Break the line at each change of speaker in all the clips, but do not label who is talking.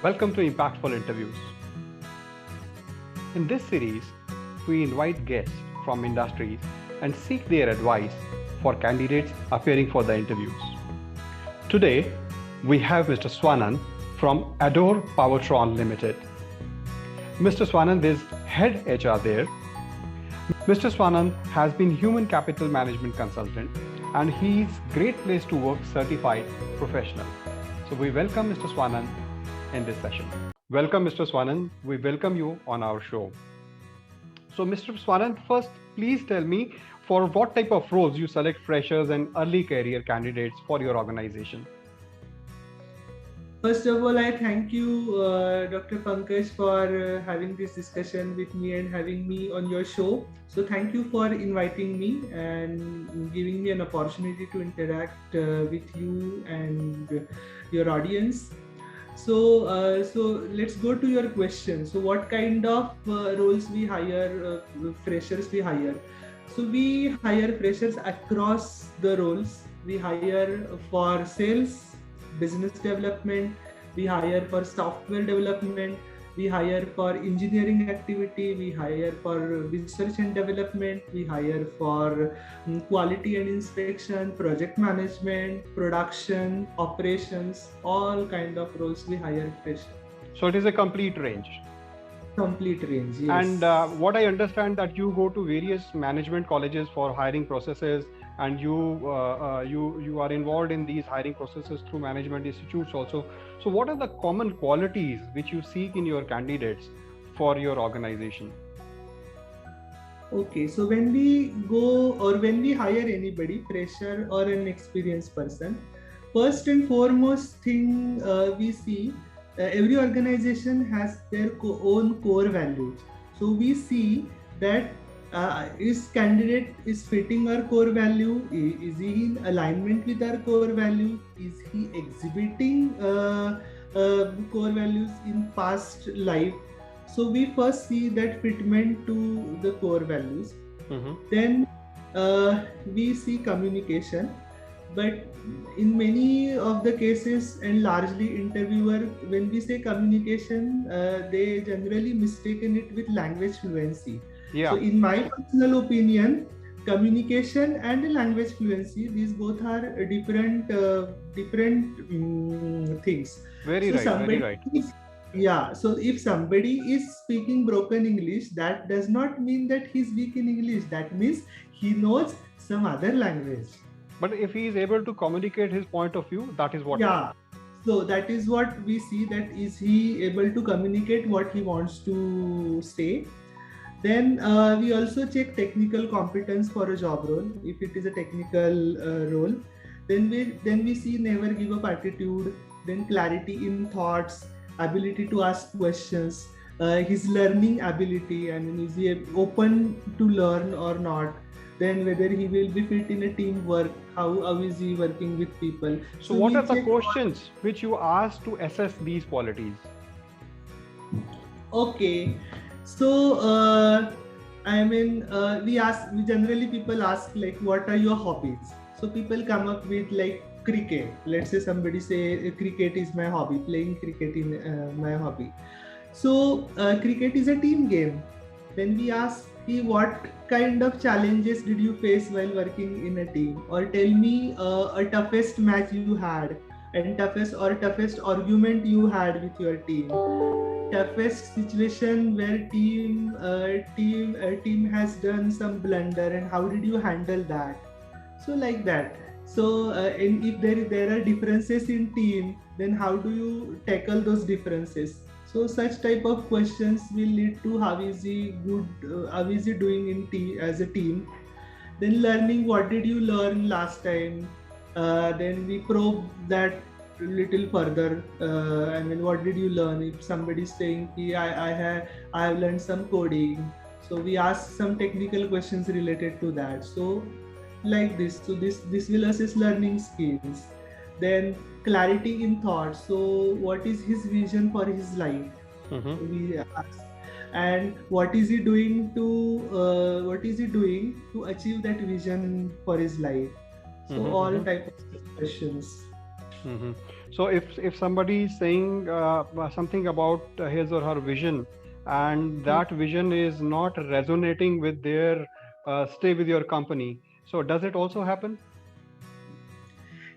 Welcome to Impactful Interviews. In this series, we invite guests from industries and seek their advice for candidates appearing for the interviews. Today, we have Mr. Swanand from Adore Powertron Limited. Mr. Swanand is head HR there. Mr. Swanand has been human capital management consultant and he's great place to work certified professional. So we welcome Mr. Swanand in this session. Welcome, Mr. Swanand. We welcome you on our show. So, Mr. Swanand, first, please tell me for what type of roles you select freshers and early career candidates for your organization.
First of all, I thank you, Dr. Pankaj, for having this discussion with me and having me on your show. So thank you for inviting me and giving me an opportunity to interact with you and your audience. So let's go to your question. So what kind of roles we hire, freshers we hire? So we hire freshers across the roles. We hire for sales, business development, we hire for software development, we hire for engineering activity, we hire for research and development, we hire for quality and inspection, project management, production, operations, all kind of roles we hire freshers.
So it is a complete range.
Complete range, yes.
And what I understand that you go to various management colleges for hiring processes, and you are involved in these hiring processes through management institutes also. So what are the common qualities which you seek in your candidates for your organization?
Okay, so when we go or when we hire anybody, fresher or an experienced person, first and foremost thing we see, every organization has their own core values. So we see that is candidate is fitting our core value, is he in alignment with our core value, is he exhibiting core values in past life. So we first see that fitment to the core values. Then we see communication, but in many of the cases and largely interviewer, when we say communication, they generally mistaken it with language fluency.
Yeah.
So in my personal opinion, communication and language fluency, these both are different things.
Very right.
Yeah, so if somebody is speaking broken English, that does not mean that he's weak in English. That means he knows some other language.
But if he is able to communicate his point of view, that is what.
Yeah. So that is what we see, that is he able to communicate what he wants to say. Then we also check technical competence for a job role. If it is a technical role, then we see never give up attitude, then clarity in thoughts, ability to ask questions, his learning ability, and is he open to learn or not. Then whether he will be fit in a teamwork, how is he working with people.
So what are the questions which you ask to assess these qualities?
Okay. So we generally people ask like, what are your hobbies? So people come up with like cricket. Let's say somebody say cricket is my hobby, playing cricket is my hobby. So cricket is a team game. Then we ask, what kind of challenges did you face while working in a team? Or tell me a toughest match you had, and toughest argument you had with your team. Toughest situation where team has done some blunder, and how did you handle that? So like that. So and if there are differences in team, then how do you tackle those differences? So such type of questions will lead to how is he doing in as a team. Then learning, what did you learn last time? Then we probe that little further. What did you learn? If somebody is saying I have learned some coding, so we ask some technical questions related to that. So like this, so this will assess learning skills. Then clarity in thought. So what is his vision for his life? We ask. And what is he doing to achieve that vision for his life? So all type of questions.
Hmm. So if somebody is saying something about his or her vision, and that vision is not resonating with their stay with your company, so does it also happen?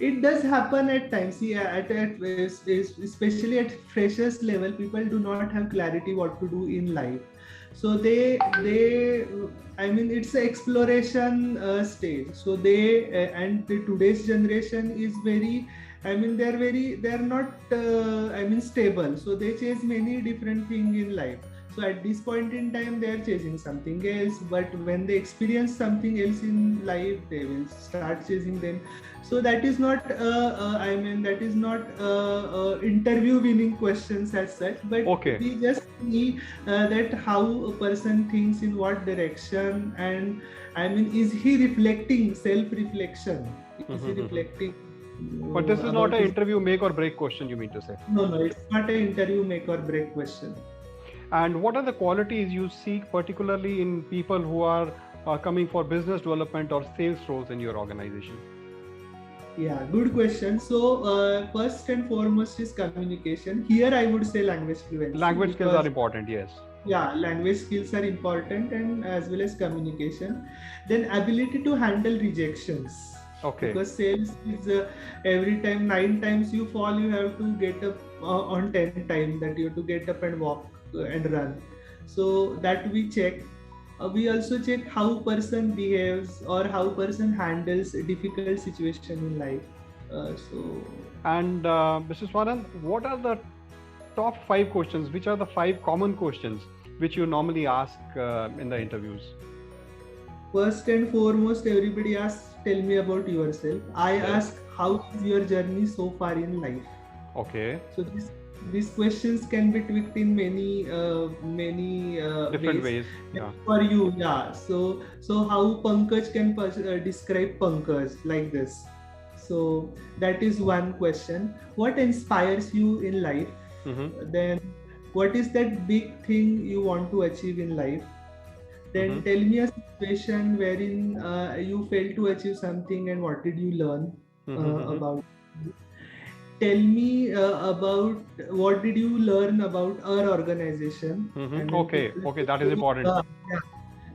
It does happen at times. See, especially at freshers level, people do not have clarity what to do in life. So they I mean, it's an exploration stage. So and today's generation is very, I mean, they're not I mean, stable. So they chase many different things in life. So at this point in time they are chasing something else, but when they experience something else in life, they will start chasing them. So that is not I mean, that is not interview winning questions as such, but
Okay.
we just see that how a person thinks in what direction, and I mean, is he reflecting, self reflection, is he reflecting
But this is not
about
an
his.
interview make or break question, you mean to say.
No, it's not an interview make or break question.
And what are the qualities you seek particularly in people who are coming for business development or sales roles in your organization?
Yeah, good question. So first and foremost is communication. Here I would say language fluency,
Language skills
because
are important, yes.
yeah, language skills are important, and as well as communication. Then ability to handle rejections.
Okay.
Because sales is every time 9 times you fall, you have to get up on 10 times, that you have to get up and walk and run. So that we check. We also check how person behaves or how person handles a difficult situation in life. So
And Mrs. Swanan, what are the top 5 questions? Which are the 5 common questions which you normally ask in the interviews?
first and foremost, everybody asks, tell me about yourself. I ask, how is your journey so far in life?
Okay.
So these questions can be tweaked in many
Different ways. Yeah.
For you, yeah. So how Pankaj can describe Pankaj like this? So that is one question. What inspires you in life? Then what is that big thing you want to achieve in life? Then tell me a situation wherein you failed to achieve something, and what did you learn about it? Tell me about what did you learn about our organization.
Okay, that is important.
Yeah.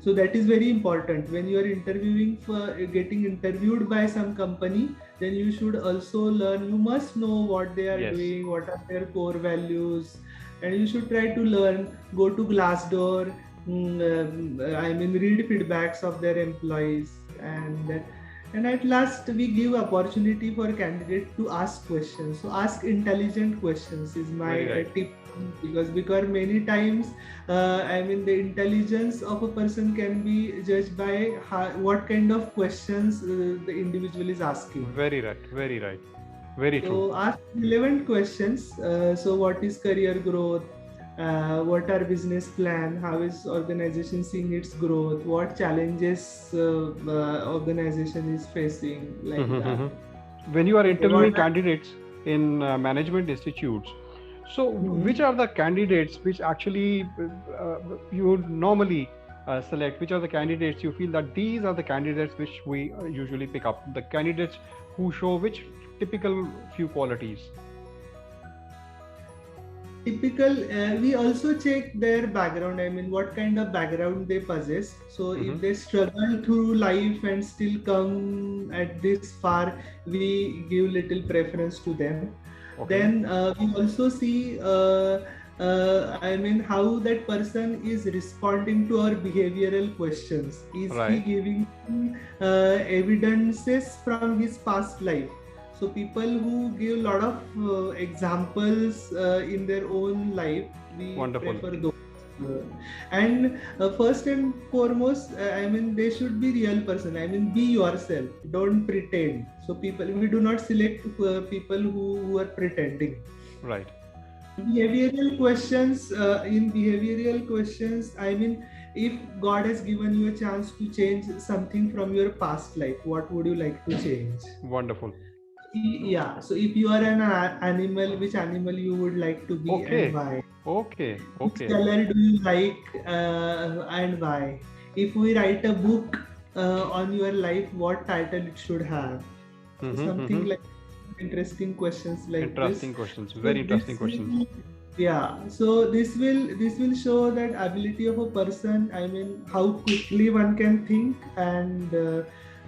So that is very important. When you are interviewing for getting interviewed by some company, then you should also learn. You must know what they are doing, what are their core values, and you should try to learn. Go to Glassdoor. I mean, read feedbacks of their employees, and at last we give opportunity for candidate to ask questions. So ask intelligent questions is my tip, because many times I mean, the intelligence of a person can be judged by what kind of questions the individual is asking.
Very right, very true.
So ask relevant questions. So what is career growth? What are business plan? How is organization seeing its growth? What challenges organization is facing? Like that.
When you are interviewing candidates in management institutes, so which are the candidates which actually you would normally select? Which are the candidates you feel that these are the candidates which we usually pick up? The candidates who show which typical few qualities?
Typical, we also check their background. I mean, what kind of background they possess. So if they struggle through life and still come at this far, we give little preference to them. Then we also see I mean, how that person is responding to our behavioral questions. Is he giving evidences from his past life? So people who give a lot of examples in their own life, we prefer those. And first and foremost, I mean, they should be real person. I mean, be yourself. Don't pretend. So we do not select people who are pretending.
Right.
Behavioral questions. In behavioral questions, I mean, if God has given you a chance to change something from your past life, what would you like to change?
Wonderful.
Yeah, so if you are an animal, which animal you would like to be and why?
Which
color do you like and why? If we write a book on your life, what title it should have? Something like interesting questions like
Interesting
this.
questions.
So
Very interesting
this
questions.
will, yeah. So this will show that ability of a person. I mean, how quickly one can think, and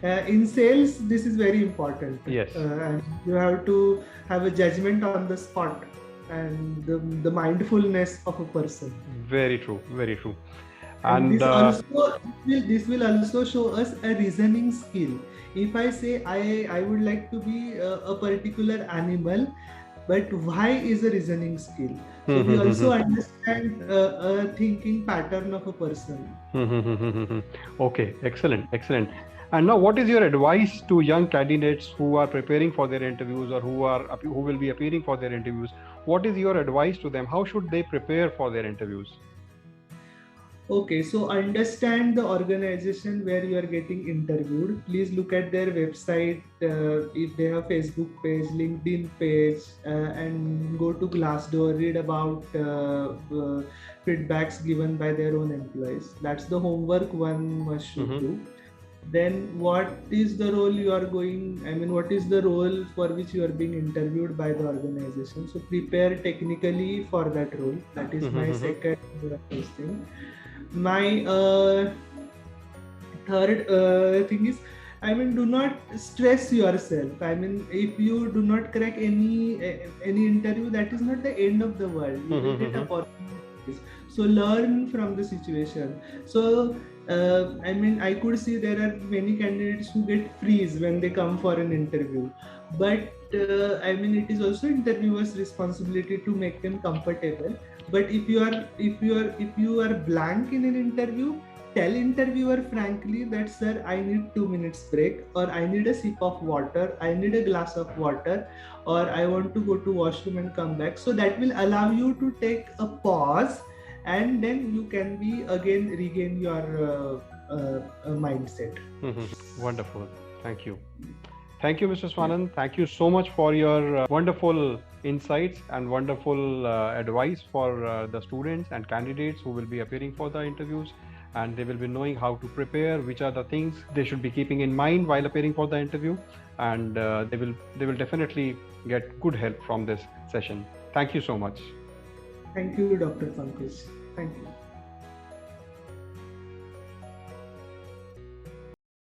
in sales, this is very important.
Yes.
And you have to have a judgment on the spot and the mindfulness of a person.
Very true. Very true.
And this will also show us a reasoning skill. If I say I would like to be a particular animal, but why is a reasoning skill. So we also understand a thinking pattern of a person.
Okay, excellent, excellent. And now, what is your advice to young candidates who are preparing for their interviews or who will be appearing for their interviews? What is your advice to them? How should they prepare for their interviews?
Okay, so understand the organization where you are getting interviewed. Please look at their website, if they have Facebook page, LinkedIn page, and go to Glassdoor, read about feedbacks given by their own employees. That's the homework one should do. Then what is the role you are what is the role for which you are being interviewed by the organization? So prepare technically for that role. That is my second thing. My third thing is, do not stress yourself. If you do not crack any interview, that is not the end of the world. You will get opportunities. So learn from the situation. So I could see there are many candidates who get freeze when they come for an interview, but it is also interviewer's responsibility to make them comfortable. But if you are blank in an interview, tell interviewer frankly that, sir, I need 2 minutes break, or I need a sip of water, I need a glass of water, or I want to go to washroom and come back. So that will allow you to take a pause, and then you can regain your mindset.
Wonderful. Thank you. Thank you, Mr. Swanand. Thank you so much for your wonderful insights and wonderful advice for the students and candidates who will be appearing for the interviews, and they will be knowing how to prepare, which are the things they should be keeping in mind while appearing for the interview, and they will definitely get good help from this session. Thank you so much.
Thank you, Dr. Pankaj. Thank you.